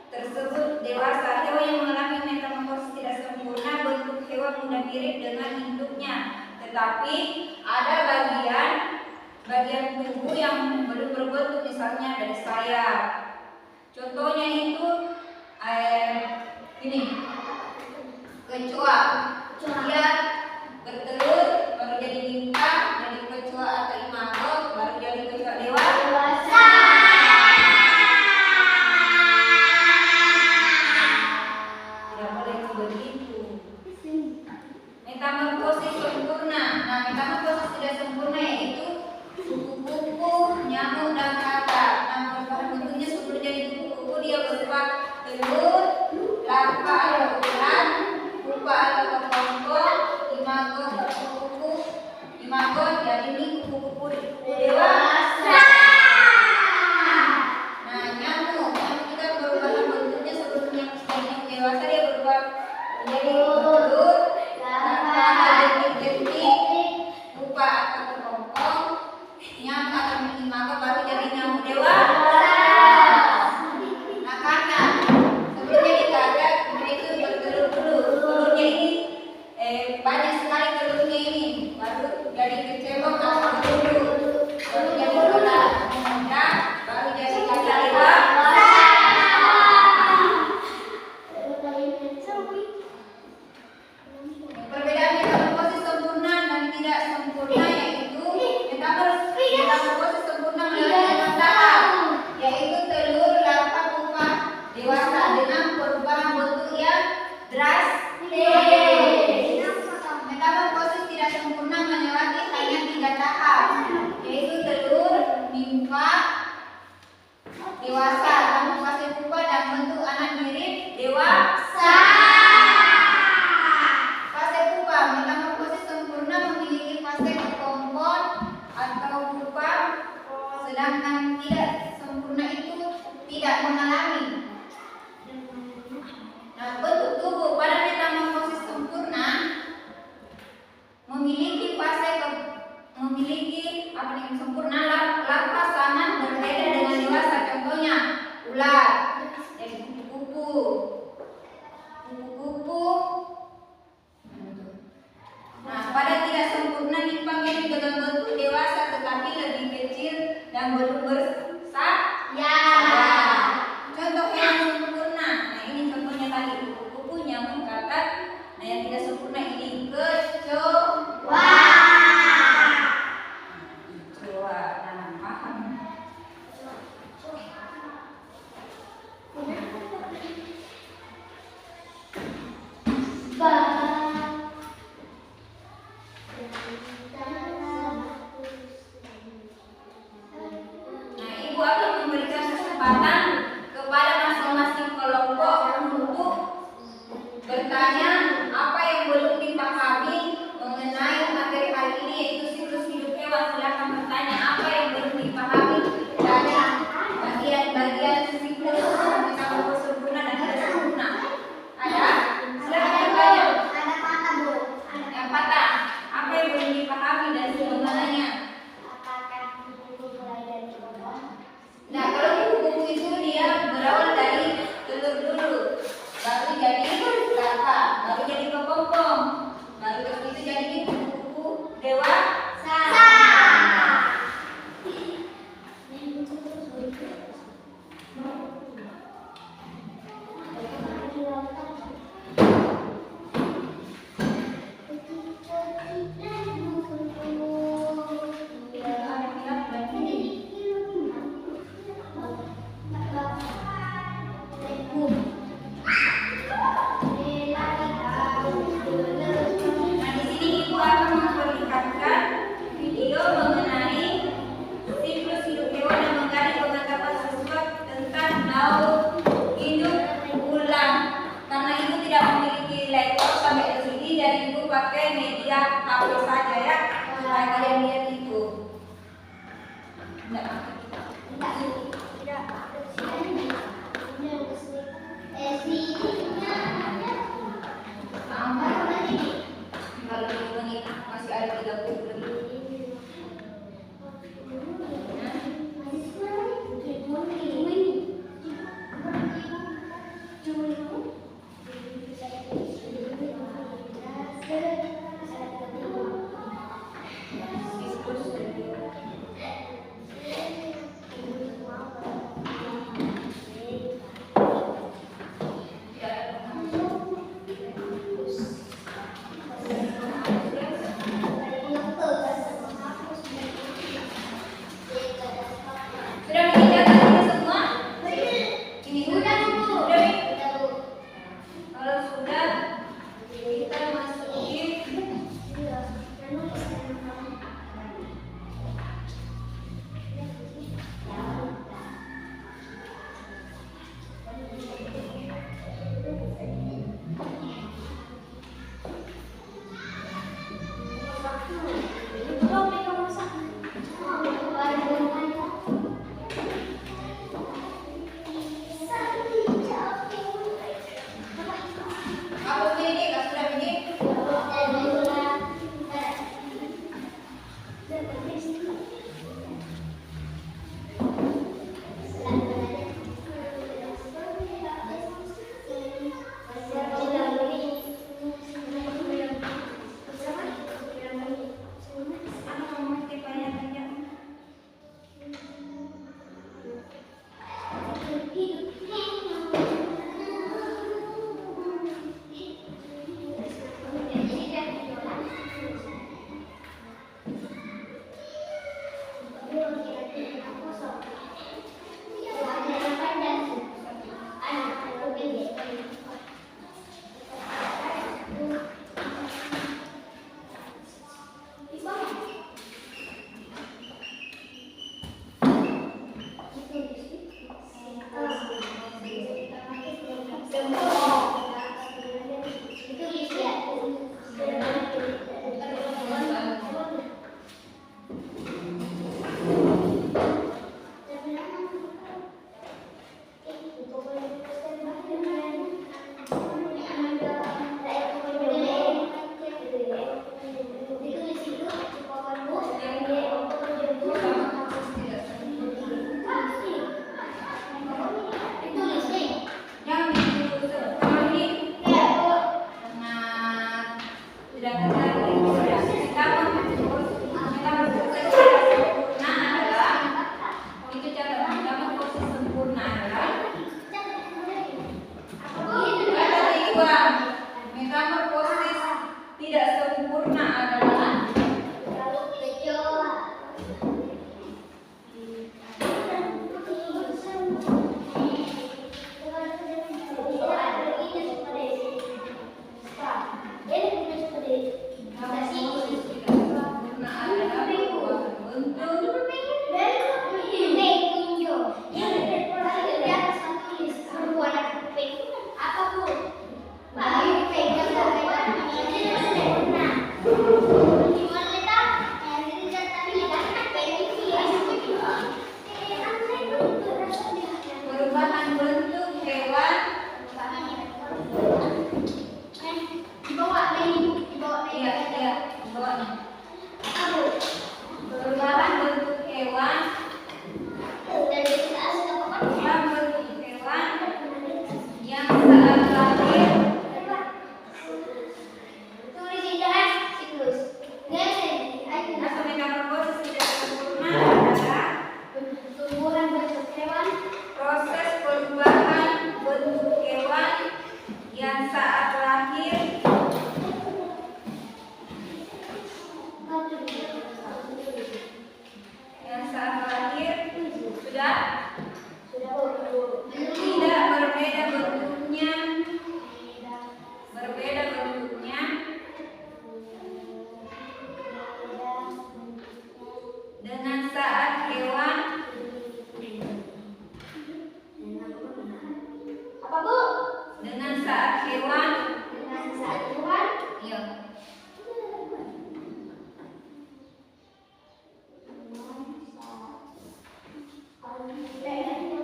tersebut dewasa. Hewan yang mengalami metamorfosis tidak sempurna bentuk hewan mudah mirip dengan induknya, tetapi ada bagian tubuh yang belum berbentuk, misalnya dari sayap. Contohnya itu ini kecoa. Dia bertelur baru jadi bintang, jadi kecoa atau imago, baru jadi kecoa dewasa. Tidak boleh begitu. Metamorfosis sempurna. Nah, metamorfosis tidak sempurna yaitu kupu-kupu, nyamuk, dan kakak. Nah, perubahan bentuknya sebelum jadi kupu-kupu dia berupa telur, larva atau ulat, pupa atau kepompong, imago kupu-kupu, imago jadi kupu-kupu dewasa. Nah, nyamuk kita perubahan bentuknya sebelum yang dewasa dia berubah menjadi telur, larva atau jentik, pupa atau kepompong, nyamuk atau imago baru jadi nyamuk dewasa. Nah, kakak sebelum jadi kakak itu bertelur dulu. Telurnya ini banyak sekali telurnya ini, baru jadi kecebong atau telur, baru jadi bola muda, baru jadi kakak dewasa. Perbedaan metamorfosis sempurna dan tidak sempurna yaitu metamorfosis sempurna melalui tahap, yaitu telur, larva, pupa, dewasa dengan perubahan bentuk yang drastis. Metamorfosis tidak sempurna melewati hanya 3 tahap, yaitu telur, nimfa, dewasa, lalu fase pupa dan bentuk anak mirip dewasa. Fase pupa, metamorfosis sempurna memiliki fase kepompong atau pupa, sedangkan tidak sempurna itu tidak mengalami. Nah, bentuk tubuh pada metamorfosis sempurna memiliki fase sempurna, larva yang belum bersayap. Contoh yang sempurna. Nah, ini contohnya tadi kupu-kupu, nyamuk, katak. Nah, yang tidak sempurna ini kecoa. Kecoa. Nah, paham. Nah, Ibu akan memberikan kesempatan kepada masing-masing kelompok untuk bertanya apa yang belum dipahami mengenai materi hari ini, yaitu siklus hidup hewan. Silakan bertanya apa yang belum dipahami dari bagian-bagian siklus sampai sempurna dan tidak sempurna. Ada? Silakan bertanya. Yang patah. Apa yang belum dipahami dan sempurnanya? Nah, kalau kupu-kupu itu dia berawal dari telur dulu, baru jadi larva, baru jadi kepompong, baru itu jadi kupu-kupu dewasa. Pakai media HP saja ya. Nah, kalian lihat itu. Kalau 2 menit masih ada 30 lebih. Sudah? Tidak, berbeda bentuknya. Berbeda bentuknya dengan saat hewan. Apa Bu? Dengan saat hewan. Dengan saat hewan. Iya.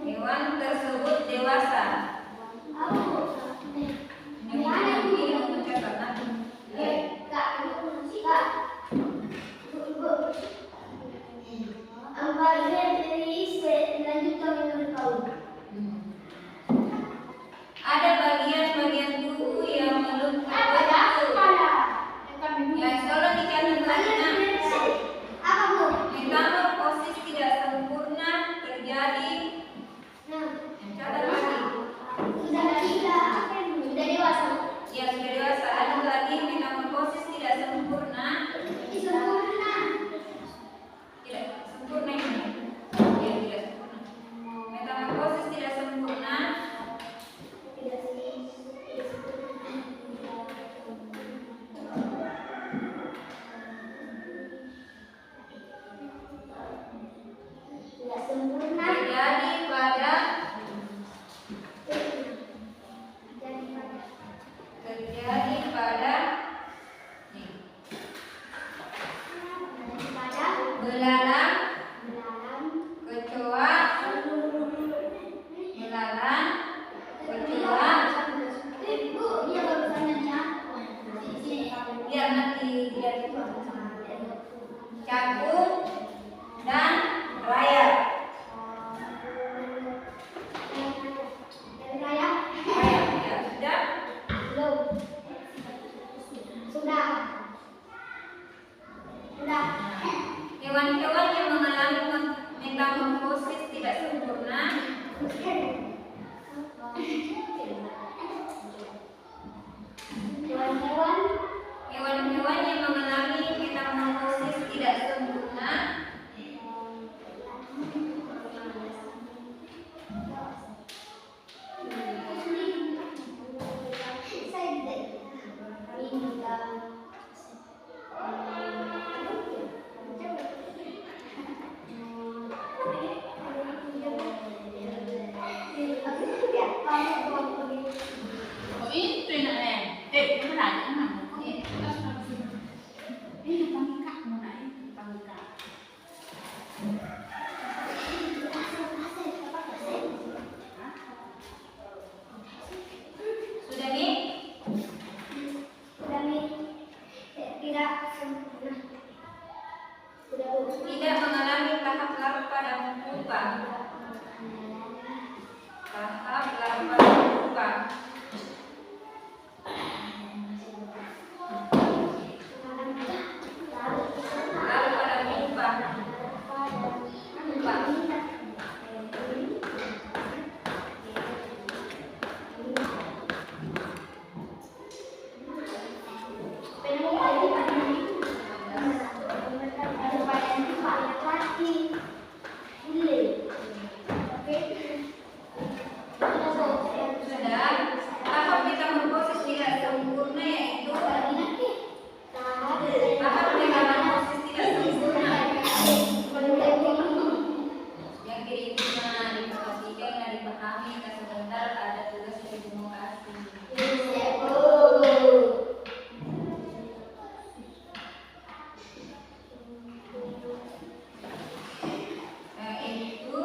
Hewan tersebut dewasa. Apa Bu? Ini mencatat nanti. Kak, Kak. Bu. Ambalnya dari lanjutkan menurut kau. Ada bagian-bagian tubuh yang belum terbentuk. Ya, tolong dicatat lagi nak. Apa Bu? Metamorfosis tidak sempurna terjadi. Catat lagi. Sudah dewasa. Ya, sudah dewasa. Ada lagi metamorfosis tidak sempurna. Sempurna. Tidak sempurna ini. Ya, tidak sempurna. Metamorfosis tidak sempurna. Tidak sempurna. Terjadi pada nih, belalang, kecoa, belalang, kecoa. Bu, dia baru tanya. Biar nanti dia cakung dan rayap. Rayap, ya sudah. Belum. Sudah. Hewan-hewan yang mengalami metamorfosis tidak sempurna. Hewan-hewan yang mengalami metamorfosis tidak sempurna. Sudah nih? Tidak mengalami tahap larva dan pupa. Tahap larva dan pupa. Larva dan pupa. Pupa. Sudah. Tahap metamorfosis tidak sempurna yaitu tahap metamorfosis tidak sempurna. Yang diterima, diperhatikan dan dipahami. Sebentar ada tugas dari Ibu Kasih. Itu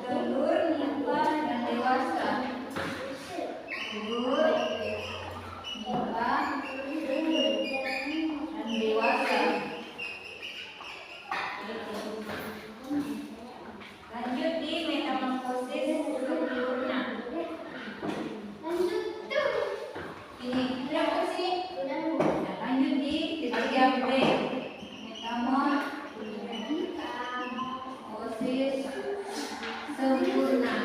telur, nipa, dan dewasa. Telur, nipa, dan dewasa. Lanjut di metamorfosis sempurna. Ini berapa sih? Lanjut di bagian B. Metamorfosis sempurna.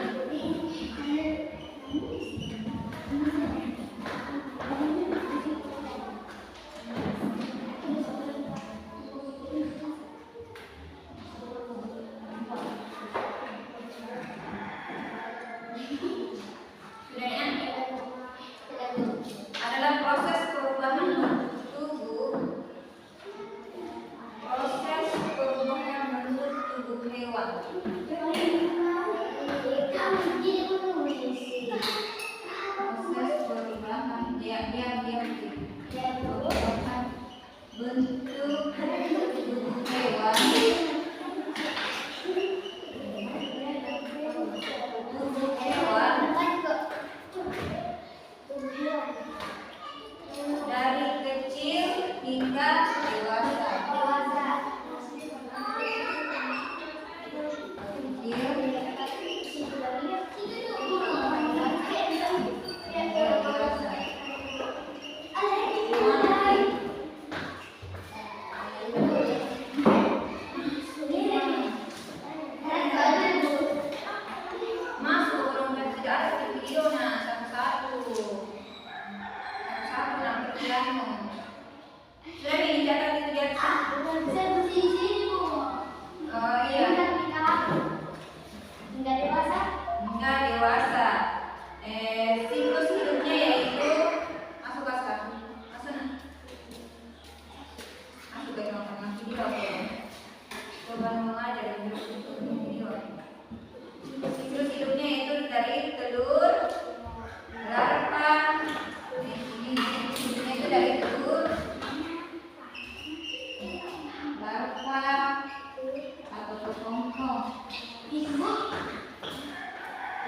coba. Kamu jadi menulis. Proses perubahan dia perubahan bentuk tubuh hewan. Tubuh hewan dari kecil hingga dewasa. Masuk orang tidak ada di video satu-satu nah kerjaanmu. Sudah dicatat itu di atas. Saya di sini, Bu. Oh iya. Enggak dewasa. Hingga dewasa. Siklus hidupnya yaitu masuk ke satu. Masuk nah. Masuk ke tengah-tengah video. Coba mengajar dan video. Siklus hidupnya itu dari telur, larva. Ini hidupnya itu dari telur, larva atau kepompong.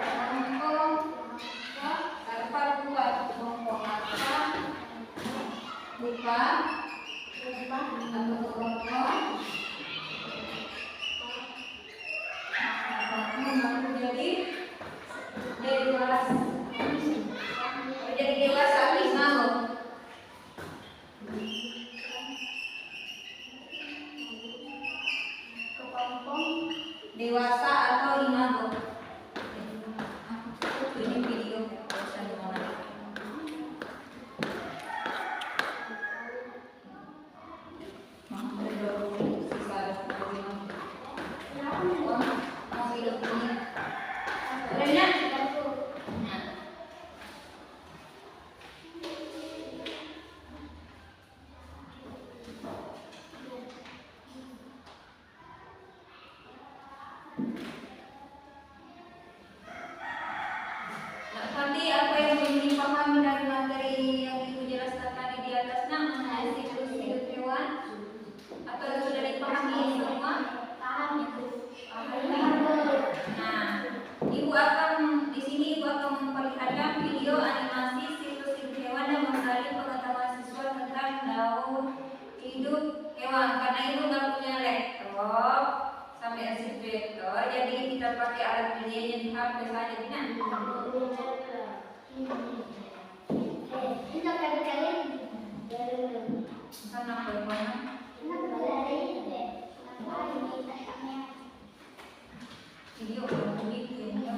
Kepompong, larva buat kepompong larva, pupa atau kepompong. Baru jadi dewasa. Jadi dewasa imago. Dewasa atau imago. Ini video bisa dimana? Nanti apa yang belum dipahami dari materi yang Ibu jelaskan tadi di atasnya mengenai siklus hidup hewan? Atau sudah dipahami semua? Paham itu. Nah, Ibu akan di sini Ibu akan memperlihatkan video animasi siklus hidup hewan dan menggali pengetahuan siswa tentang daur hidup hewan. Karena Ibu nggak punya laptop sampai hasil vektor, jadi kita pakai alat medianya di HP saja, tidak? Itu kali-kali. Sana bagaimana? Video begitu ya,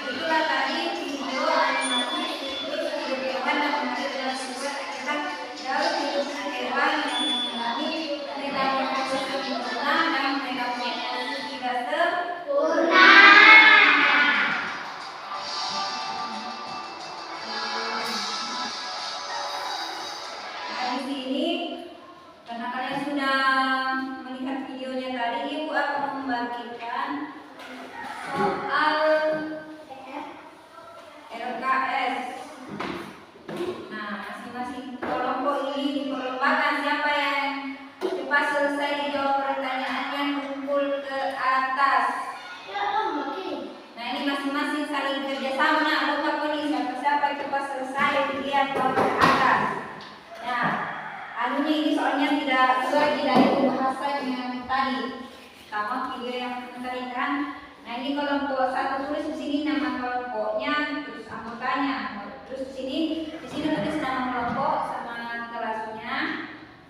Itulah tadi video animasi siklus hidup hewan yang menarik dalam sebuah akibat dalam hidup hewan yang mengalami metamorfosis sempurna dan metamorfosis tidak sempurna. Nah, di sini karena kalian sudah melihat videonya tadi, Ibu akan membagikan soal LKS. Nah, masing-masing kelompok ini diperlukan siapa yang cepat selesai dijawab pertanyaannya kumpul ke atas. Nah, ini masing-masing saling kerjasama. Nah, anggota ini siapa cepat selesai dia jawab ke atas. Nah, anunya ini soalnya tidak sesuai dari pembahasannya tadi. Sama video yang tadi kan. Nah, ini kelompok satu tulis di sini nama kelompoknya, terus anggotanya. Terus di sini tulis nama kelompok sama kelasnya.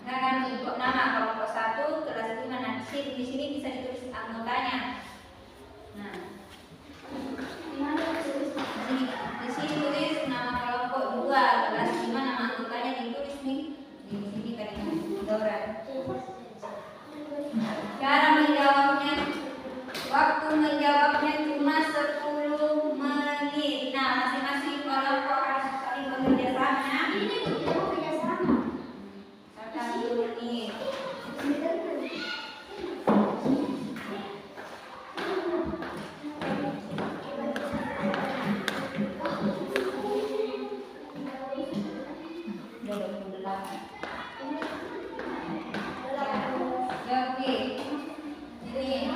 Nah, kan untuk nama kelompok satu, kelas 5. Nah, di sini bisa ditulis anggotanya. Nah, di sini tulis nama kelompok 2, kelas 5, nama anggotanya ditulis nih. Di sini tadi Dora. Cara menjawabnya, waktu menjawabnya cuma 10 menit. Nah, masing-masing kelompok harus saling bekerja sama. Ini kita kerja sama. 1 menit. Ya, oke. Jadi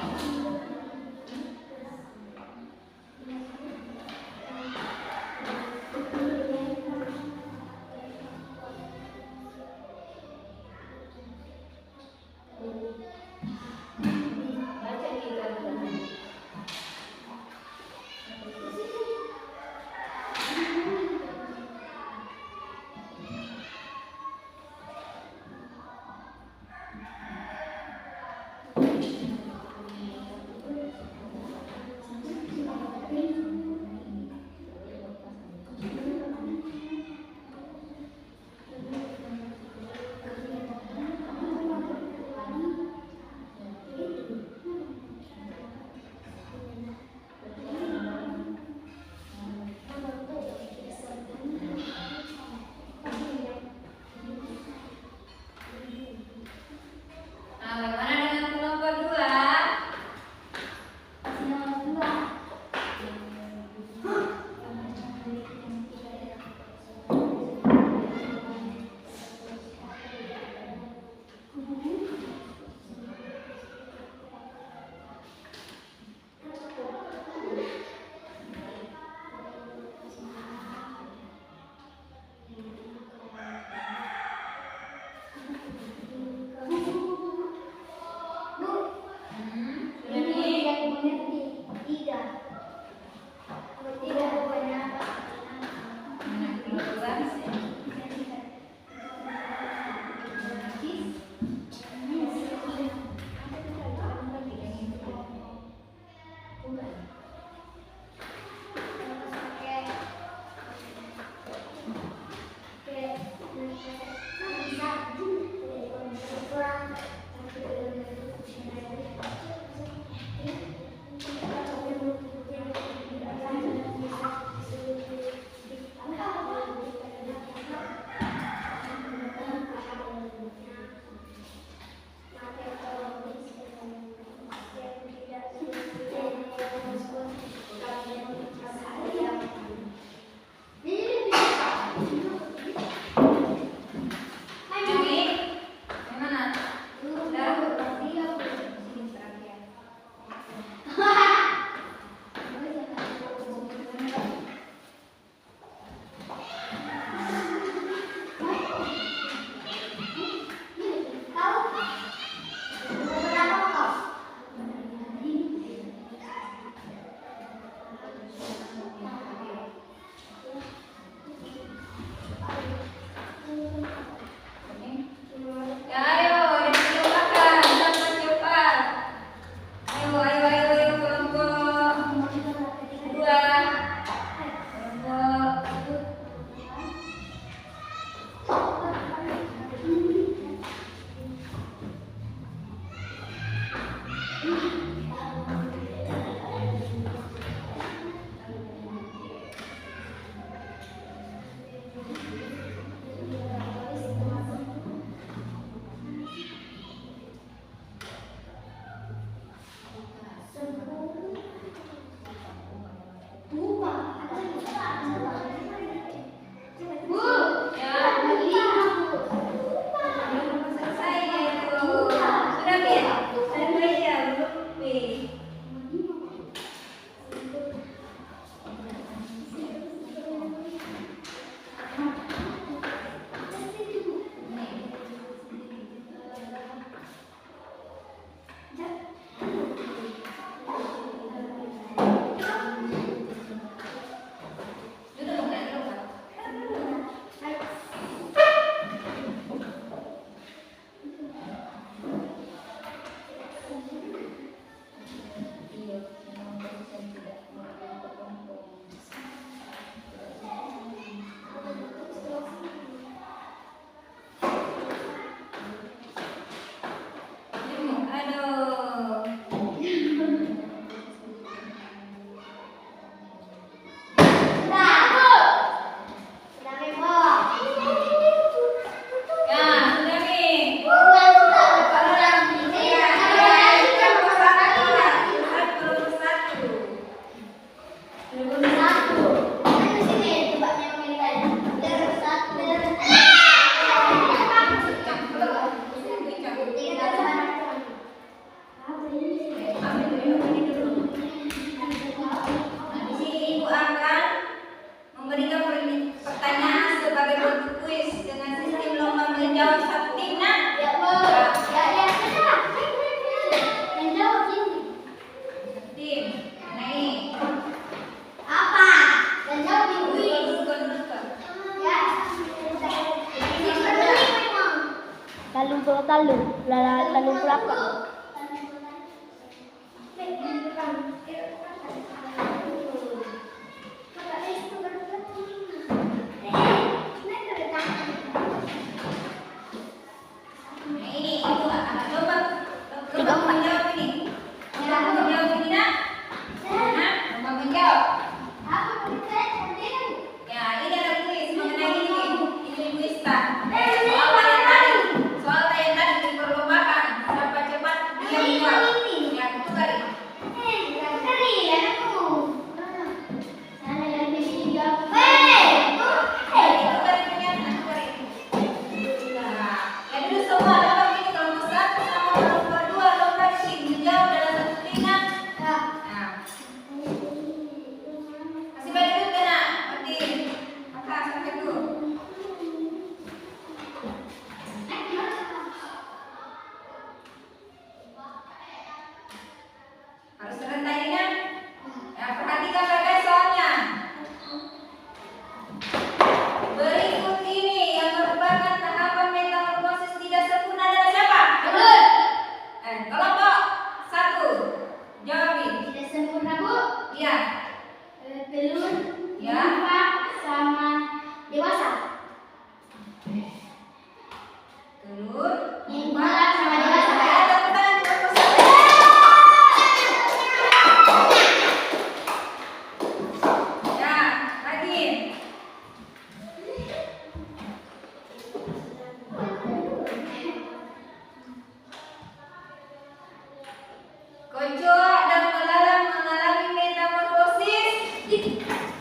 Kecoa dan belalang mengalami metamorfosis.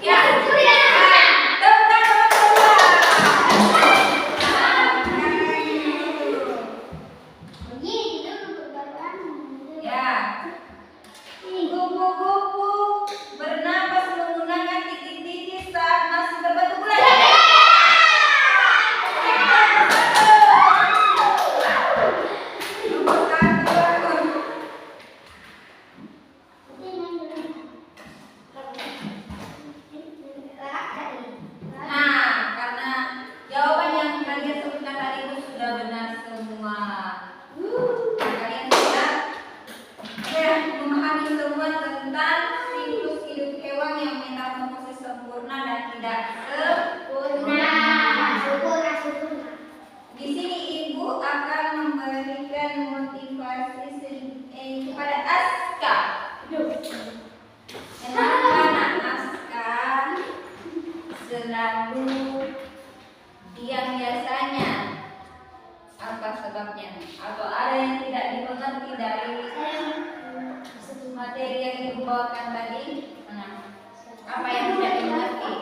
Ya. Tepuk tangan kedua. Ya. Kupu-kupu bernapas menggunakan titik-titik saat masuk ke batu bulan. Nah, karena jawaban yang kalian sebutkan tadi itu sudah benar semua. Kalian sudah memahami semua tentang siklus hidup hewan yang metamorfosis sempurna dan tidak sempurna. Di sini ibu akan memberikan motivasi kepada Aska. Kenapa Aska selalu diam biasanya? Apa sebabnya? Atau ada yang tidak dimengerti dari materi yang ibu bawakan tadi? Apa yang tidak dimengerti?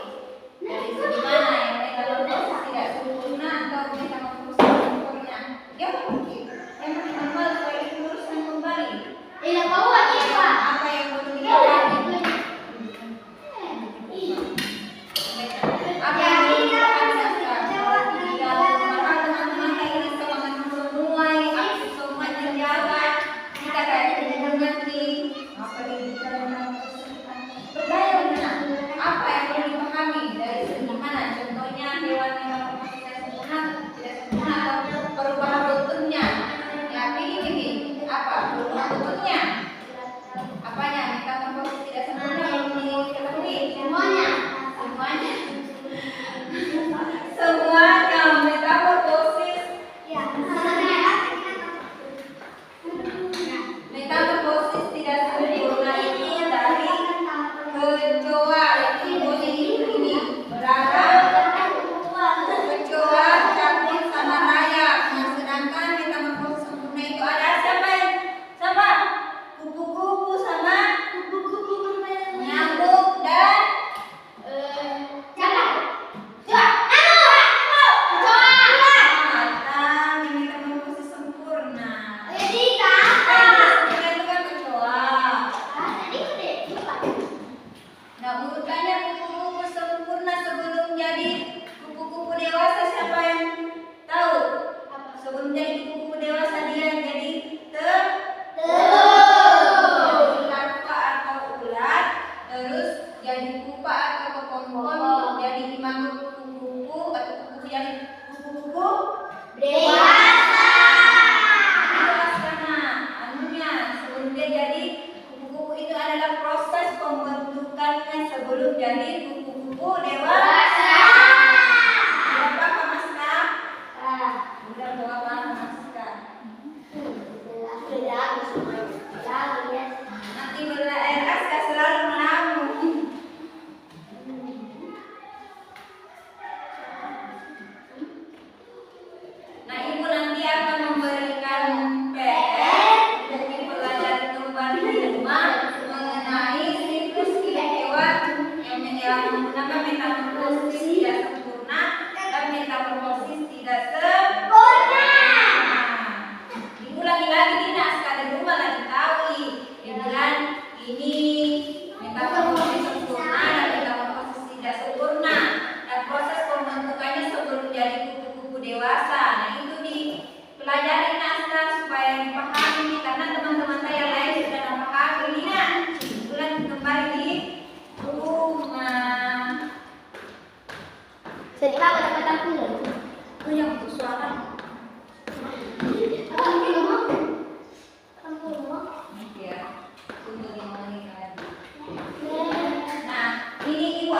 Dari segi mana yang metamorfosis tidak sempurna atau metamorfosis sempurna? Ya mungkin. Yang pertama supaya ibu luruskan kembali. Apa yang perlu dipahami? Apa yang perlu dipahami? Ya, maka teman-teman ini semangat menuai, aksi semua terjaga. Kita kayak mengerti apa yang kita berdaya benar. Apa yang perlu dipahami dari segi mana? Contohnya hewan yang tidak sempurna atau perubahan bentuknya. Ya, ini apa? Perubahan bentuknya. Apanya? Metamorfosis tidak sempurna yang diketahui? Semuanya. Semuanya metamorfosis. Metamorfosis tidak sempurna ini dari kecoa yang ibunya ini belalang, kecoa, capit sama rayap. Nah, sedangkan metamorfosis sempurna itu ada siapa? Kupu-kupu sama nyamuk dan matang. Ini metamorfosis sempurna. Sempurna itu kan kecoa. Nah, urutannya kupu-kupu sempurna sebelum jadi kupu-kupu dewasa, siapa yang tahu? Sebelum jadi kupu-kupu dewasa dia jadi larva atau ulat, terus jadi pupa atau kepompong, jadi dimakan kupu-kupu atau kupu-kupu yang kupu-kupu dewasa. Jelas karena anunya sebelum dia jadi kupu-kupu itu adalah proses pembentukannya sebelum jadi kupu-kupu dewasa. Sudah paham Mas Kak? Sudah paham Mas Kak? Nanti air Aska selalu melamun. Nah, ibu nanti akan memberikan PR dan dipelajari kembali di rumah mengenai siklus hidup hewan yang menggunakan metamorfosis tidak sempurna dan metamorfosis tidak sempurna. Diulangi lagi di naskah di rumah lagi tahu. Dia bilang ini metamorfosis sempurna dan metamorfosis tidak sempurna dan proses pembentukannya sebelum jadi kupu-kupu dewasa. Nah, itu dipelajari naskah supaya dipahami karena teman-teman saya lain sudah memahami ini. Nah, ulangi kembali di rumah. Itu yang untuk suara. Ya, tunggu 5 menit lagi. Nah, ini ibu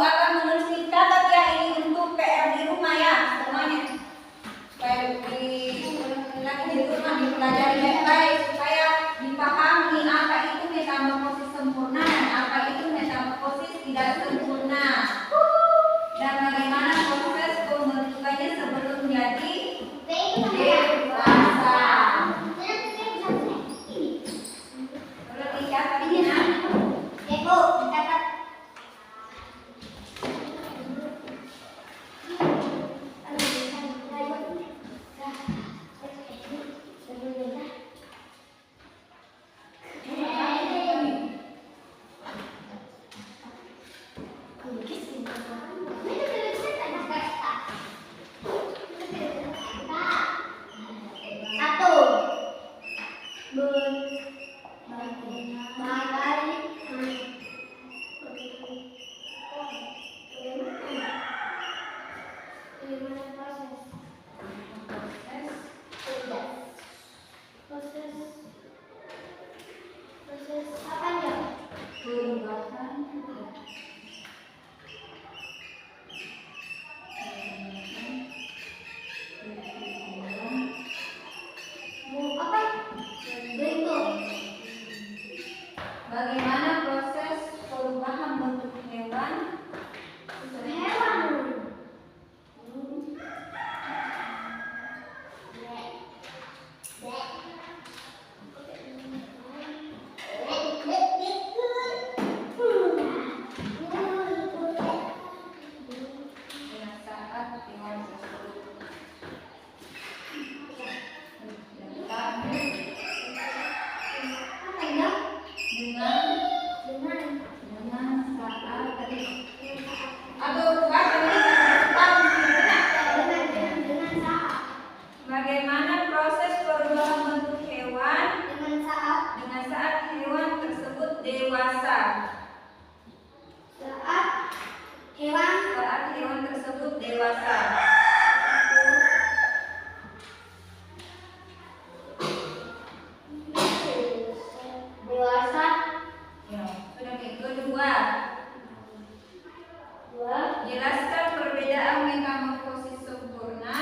akan menulis catat ya, ini untuk PR di rumah ya semuanya. Supaya di rumah dipelajari baik-baik supaya dipahami apa itu metamorfosis sempurna dan apa itu metamorfosis tidak sempurna. Dan bagaimana proses pembentukannya sebelum jadi dewasa. dewasa. Saat hewan Saat hewan tersebut dewasa. dewasa. Ya, sudah kedua. Dua. Jelaskan perbedaan metamorfosis sempurna.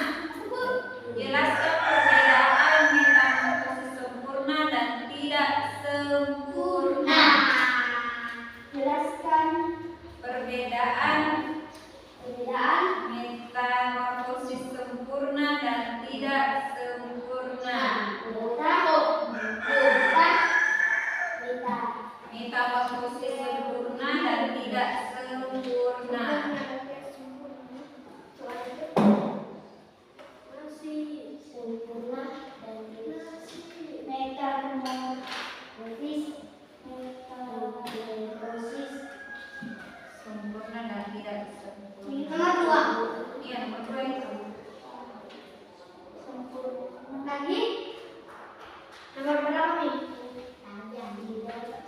Jelaskan perbedaan metamorfosis sempurna dan tidak sempurna. Jelaskan Perbedaan metamorfosis sempurna dan tidak sempurna. Metamorfosis sempurna dan tidak sempurna. Sempurna dan tidak sempurna. Nomor dua. Iya, nomor 2 itu. Lagi nomor berapa nih?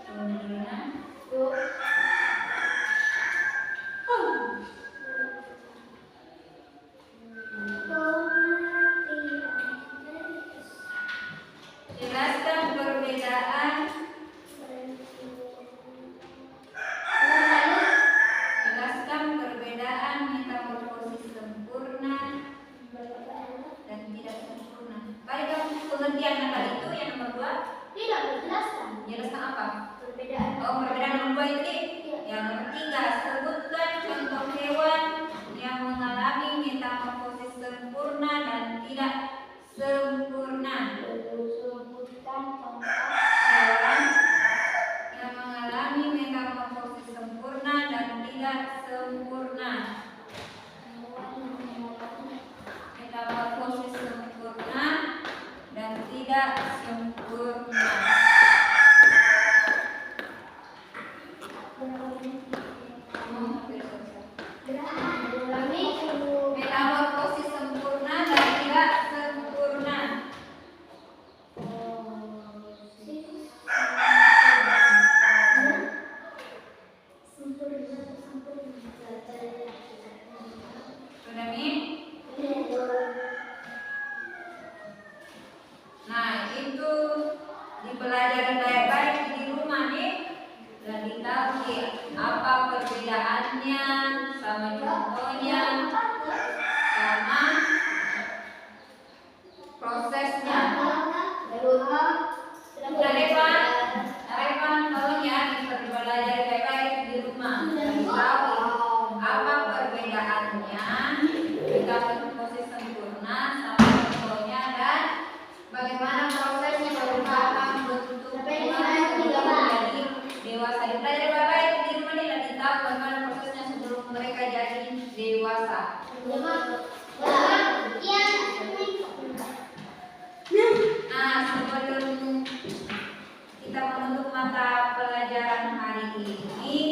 Sempurna. Yuk. Jelaskan perbedaan. Jelaskan perbedaan metamorfosis sempurna dan tidak sempurna. Tadi kamu pengertian yang tadi itu yang nomor 2. Tidak menjelaskan Jelaskan apa? perbedaan. Oh, perbedaan nomor 2 itu nih. Yang nomor 3, sebutkan contoh hewan yang mengalami metamorfosis sempurna dan tidak sempurna. Sebutkan contoh Hewan yang mengalami metamorfosis sempurna dan tidak sempurna. Metamorfosis sempurna dan tidak sempurna. Metamorfosis sempurna dan tidak sempurna. Sudah nih? Nah, itu dipelajari baik-baik di rumah nih dan ditahu apa perbedaannya, sama contohnya, sama prosesnya. Udah Revan? Revan, tolong ya dipelajari baik-baik di rumah dan tahu apa perbedaannya metamorfosis sempurna sama contohnya dan bagaimana prosesnya perubahan bentuk menjadi dewasa. Dipelajari baik-baik di rumah nih dan tahu bagaimana prosesnya sebelum mereka jadi dewasa. Nah, sebelum kita menutup mata pelajaran hari ini,